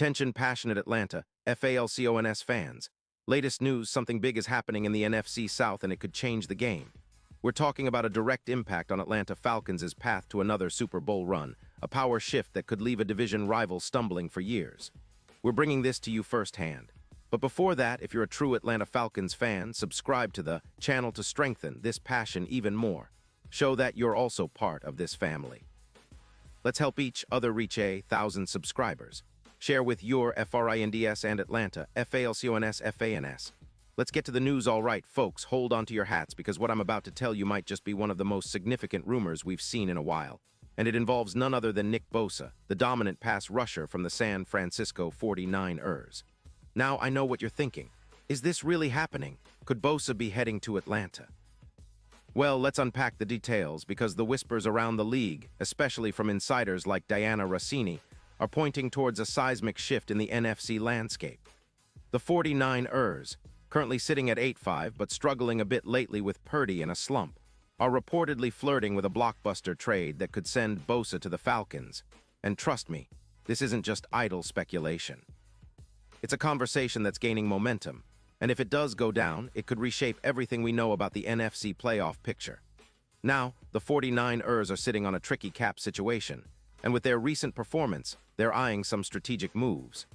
Attention passionate Atlanta, Falcons fans. Latest news, something big is happening in the NFC South and it could change the game. We're talking about a direct impact on Atlanta Falcons' path to another Super Bowl run, a power shift that could leave a division rival stumbling for years. We're bringing this to you firsthand. But before that, if you're a true Atlanta Falcons fan, subscribe to the channel to strengthen this passion even more. Show that you're also part of this family. Let's help each other reach 1,000 subscribers. Share with your FRINDS and Atlanta, FALCONS, FANS. Let's get to the news. All right, folks, hold on to your hats because what I'm about to tell you might just be one of the most significant rumors we've seen in a while. And it involves none other than Nick Bosa, the dominant pass rusher from the San Francisco 49ers. Now, I know what you're thinking. Is this really happening? Could Bosa be heading to Atlanta? Well, let's unpack the details because the whispers around the league, especially from insiders like Diana Rossini, are pointing towards a seismic shift in the NFC landscape. The 49ers, currently sitting at 8-5 but struggling a bit lately with Purdy in a slump, are reportedly flirting with a blockbuster trade that could send Bosa to the Falcons. And trust me, this isn't just idle speculation. It's a conversation that's gaining momentum, and if it does go down, it could reshape everything we know about the NFC playoff picture. Now, the 49ers are sitting on a tricky cap situation, and with their recent performance, they're eyeing some strategic moves.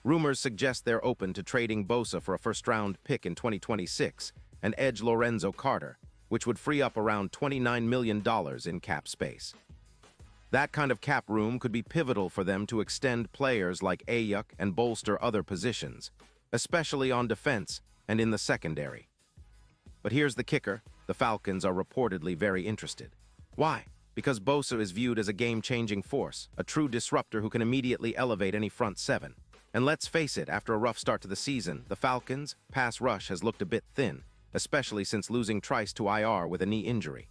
Rumors suggest they're open to trading Bosa for a first-round pick in 2026 and edge Lorenzo Carter, which would free up around $29 million in cap space. That kind of cap room could be pivotal for them to extend players like Ayuk and bolster other positions, especially on defense and in the secondary. But here's the kicker, the Falcons are reportedly very interested. Why? Because Bosa is viewed as a game-changing force, a true disruptor who can immediately elevate any front seven. And let's face it, after a rough start to the season, the Falcons' pass rush has looked a bit thin, especially since losing Trice to IR with a knee injury.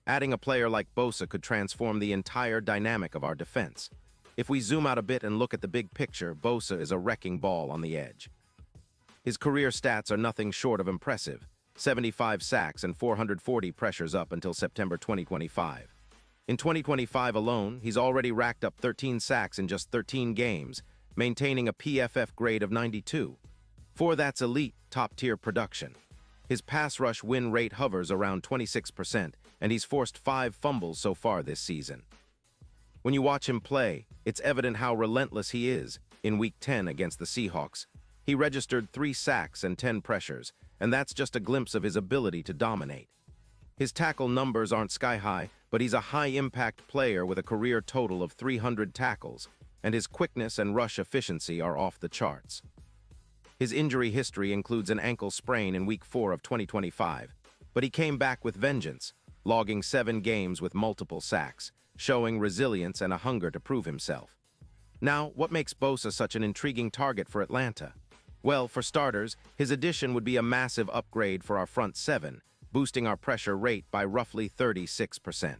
Adding a player like Bosa could transform the entire dynamic of our defense. If we zoom out a bit and look at the big picture, Bosa is a wrecking ball on the edge. His career stats are nothing short of impressive, 75 sacks and 440 pressures up until September 2025. In 2025 alone, he's already racked up 13 sacks in just 13 games, maintaining a PFF grade of 92. That's elite, top-tier production. His pass rush win rate hovers around 26%, and he's forced 5 fumbles so far this season. When you watch him play, it's evident how relentless he is. In Week 10 against the Seahawks, he registered 3 sacks and 10 pressures, and that's just a glimpse of his ability to dominate. His tackle numbers aren't sky-high, but he's a high-impact player with a career total of 300 tackles, and his quickness and rush efficiency are off the charts. His injury history includes an ankle sprain in Week 4 of 2025, but he came back with vengeance, logging 7 games with multiple sacks, showing resilience and a hunger to prove himself. Now, what makes Bosa such an intriguing target for Atlanta? Well, for starters, his addition would be a massive upgrade for our front seven, boosting our pressure rate by roughly 36%.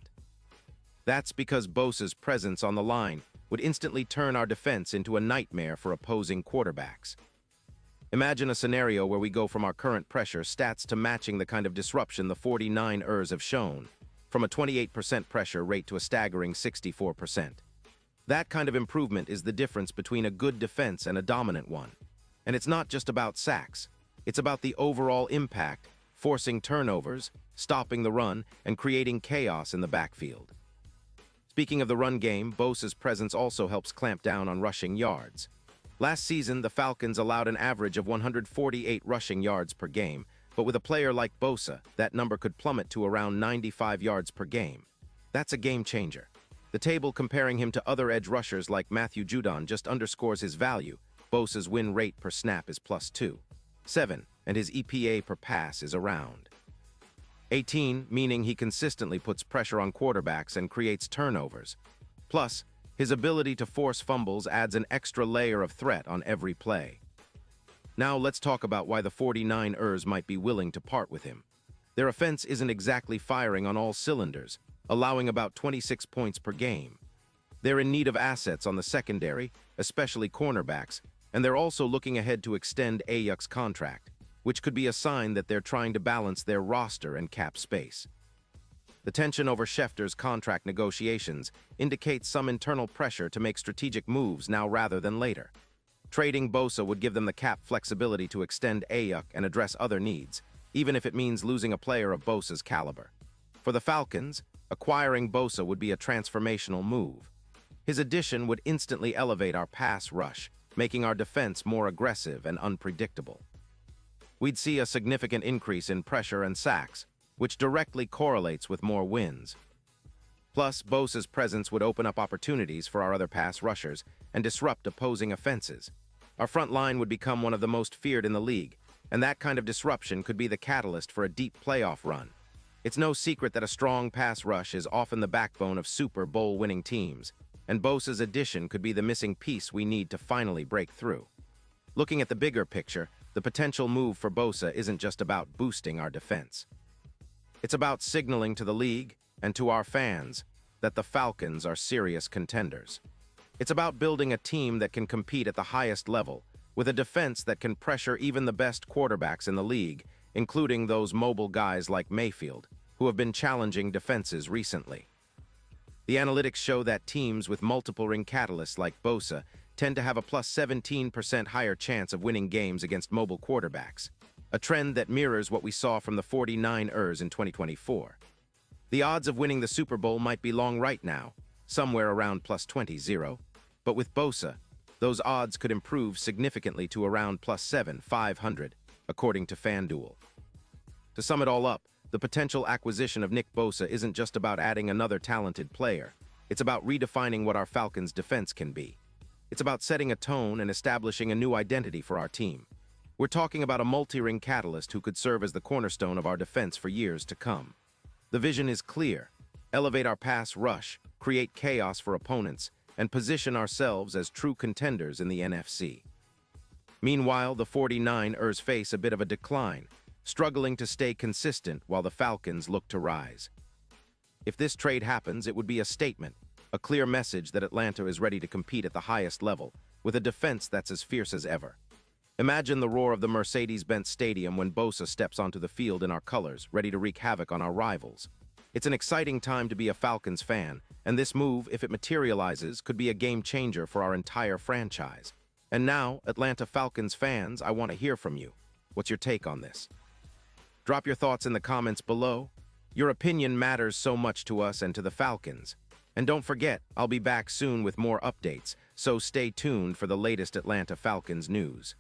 That's because Bosa's presence on the line would instantly turn our defense into a nightmare for opposing quarterbacks. Imagine a scenario where we go from our current pressure stats to matching the kind of disruption the 49ers have shown, from a 28% pressure rate to a staggering 64%. That kind of improvement is the difference between a good defense and a dominant one. And it's not just about sacks. It's about the overall impact, forcing turnovers, stopping the run, and creating chaos in the backfield. Speaking of the run game, Bosa's presence also helps clamp down on rushing yards. Last season, the Falcons allowed an average of 148 rushing yards per game, but with a player like Bosa, that number could plummet to around 95 yards per game. That's a game changer. The table comparing him to other edge rushers like Matthew Judon just underscores his value. Bosa's win rate per snap is +2.7, and his EPA per pass is around 18, meaning he consistently puts pressure on quarterbacks and creates turnovers. Plus, his ability to force fumbles adds an extra layer of threat on every play. Now let's talk about why the 49ers might be willing to part with him. Their offense isn't exactly firing on all cylinders, allowing about 26 points per game. They're in need of assets on the secondary, especially cornerbacks, and they're also looking ahead to extend Ayuk's contract, which could be a sign that they're trying to balance their roster and cap space. The tension over Schefter's contract negotiations indicates some internal pressure to make strategic moves now rather than later. Trading Bosa would give them the cap flexibility to extend Ayuk and address other needs, even if it means losing a player of Bosa's caliber. For the Falcons, acquiring Bosa would be a transformational move. His addition would instantly elevate our pass rush, making our defense more aggressive and unpredictable. We'd see a significant increase in pressure and sacks, which directly correlates with more wins. Plus, Bosa's presence would open up opportunities for our other pass rushers and disrupt opposing offenses. Our front line would become one of the most feared in the league, and that kind of disruption could be the catalyst for a deep playoff run. It's no secret that a strong pass rush is often the backbone of Super Bowl-winning teams, and Bosa's addition could be the missing piece we need to finally break through. Looking at the bigger picture, the potential move for Bosa isn't just about boosting our defense. It's about signaling to the league and to our fans that the Falcons are serious contenders. It's about building a team that can compete at the highest level, with a defense that can pressure even the best quarterbacks in the league, including those mobile guys like Mayfield, who have been challenging defenses recently. The analytics show that teams with multiple ring catalysts like Bosa tend to have a plus 17% higher chance of winning games against mobile quarterbacks, a trend that mirrors what we saw from the 49ers in 2024. The odds of winning the Super Bowl might be long right now, somewhere around plus 20, but with Bosa, those odds could improve significantly to around plus 500, according to FanDuel. To sum it all up, the potential acquisition of Nick Bosa isn't just about adding another talented player. It's about redefining what our Falcons' defense can be. It's about setting a tone and establishing a new identity for our team. We're talking about a multi-ring catalyst who could serve as the cornerstone of our defense for years to come. The vision is clear: elevate our pass rush, create chaos for opponents, and position ourselves as true contenders in the NFC. Meanwhile, the 49ers face a bit of a decline, struggling to stay consistent while the Falcons look to rise. If this trade happens, it would be a statement, a clear message that Atlanta is ready to compete at the highest level, with a defense that's as fierce as ever. Imagine the roar of the Mercedes-Benz Stadium when Bosa steps onto the field in our colors, ready to wreak havoc on our rivals. It's an exciting time to be a Falcons fan, and this move, if it materializes, could be a game-changer for our entire franchise. And now, Atlanta Falcons fans, I want to hear from you. What's your take on this? Drop your thoughts in the comments below. Your opinion matters so much to us and to the Falcons. And don't forget, I'll be back soon with more updates, so stay tuned for the latest Atlanta Falcons news.